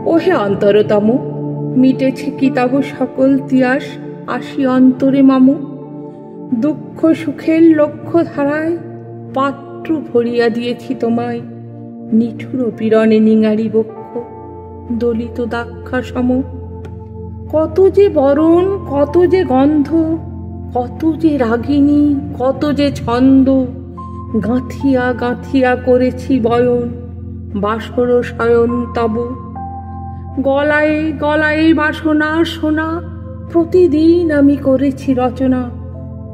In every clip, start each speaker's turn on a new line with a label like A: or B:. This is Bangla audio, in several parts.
A: ওহে অন্তরতম, মিটেছে কি তব সকল তিয়াস, আসি অন্তরে মামু। দুঃখ সুখের লক্ষ্য ধারায় পাত্র ভরিয়া দিয়েছি তোমায়, নিঠুর পীড়নে নিঙারি বক্ষ দলিত দাক্ষা সম। কত যে বরণ, কত যে গন্ধ, কত যে রাগিনী, কত যে ছন্দ, গাঁথিয়া গাঁথিয়া করেছি বয়ন বাসর শয়ন তব। গলায় গলায় বাসনা সোনা, প্রতিদিন আমি করেছি রচনা,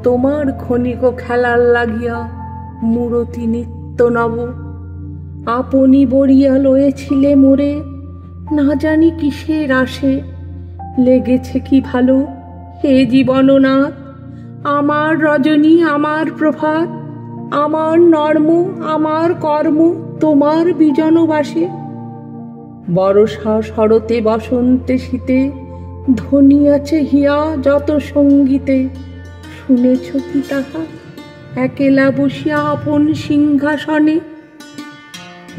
A: তোমার ক্ষণিক খেলার লাগিয়া মূরতি নিত্য নব। আপনি বরিয়া লয়েছিলে মোরে, না জানি কিসের আসে, লেগেছে কি ভালো হে জীবননাথ। আমার রজনী, আমার প্রভাত, আমার নর্ম, আমার কর্ম তোমার বিজনবাসে। বরষা শরতে বসন্তে শীতে, ধ্বনি আছে হিয়া যত সঙ্গীতে, শুনেছ কি তাহা একেলা বসিয়া আপন সিংহাসনে।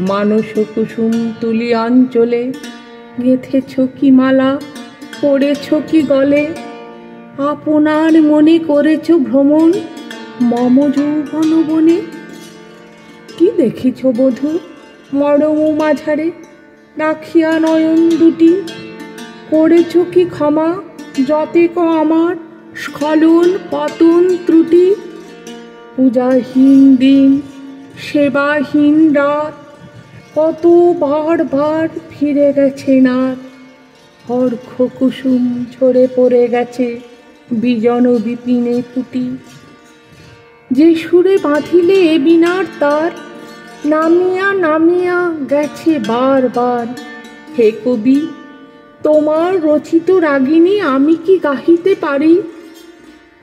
A: মানস কুসুম তুলি অঞ্চলে, গেঁথেছ কি মালা, পড়েছ কি গলে, আপনার মনে করেছ ভ্রমণ মম যৌবন বনে। কি দেখিছ বধূ মরম মাঝারে, রাখিয়া নয়ন দুটি, করেছ কি ক্ষমা যতেক আমার স্খলন পতন ত্রুটি। পূজাহীন দিন, সেবাহীন রাত, কত বার বার ফিরে গেছে নাথ। অর্ঘ কুসুম ঝরে পড়ে গেছে বিজন বিপিনে ফুটি। যে সুরে বাঁধিলে এ বীণার তার, নামিয়া নামিয়া গেছে বার বার। হে কবি, তোমার রচিত রাগিনী আমি কি গাহিতে পারি?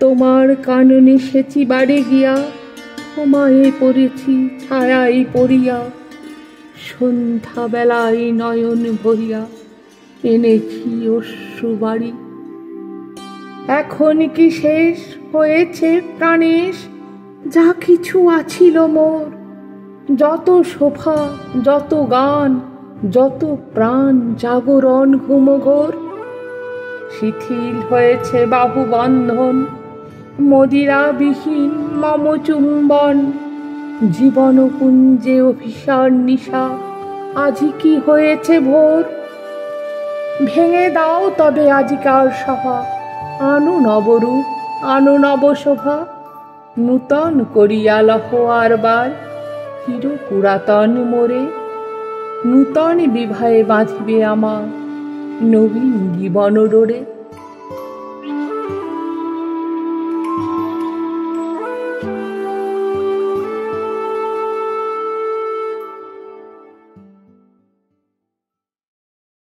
A: তোমার কাননে সেচি বাড়ি গিয়া, ক্ষমায়ে পড়েছি ছায়াই পড়িয়া, সন্ধ্যা বেলায় নয়ন ভরিয়া এনেছি অশ্রু বাড়ি। এখন কি শেষ হয়েছে প্রাণেশ যা কিছু আছিল মোর, যত শোভা, যত গান, যত প্রাণ জাগরণ ঘুমঘোর। শিথিল হয়েছে বাহু বন্ধন, মদিরা বিহীন মম চুম্বন। জীবন কুঞ্জে অভিসার নিশা, আজি কি হয়েছে ভোর। ভেঙে দাও তবে আজিকার সভা, আনো নবরূপ, আনো নবশোভা। নূতন করিয়া লহ আরবার চির পুরাতন মোরে। নূতন বিবাহে বাঁধিবে আমার নবীন জীবন ডোরে।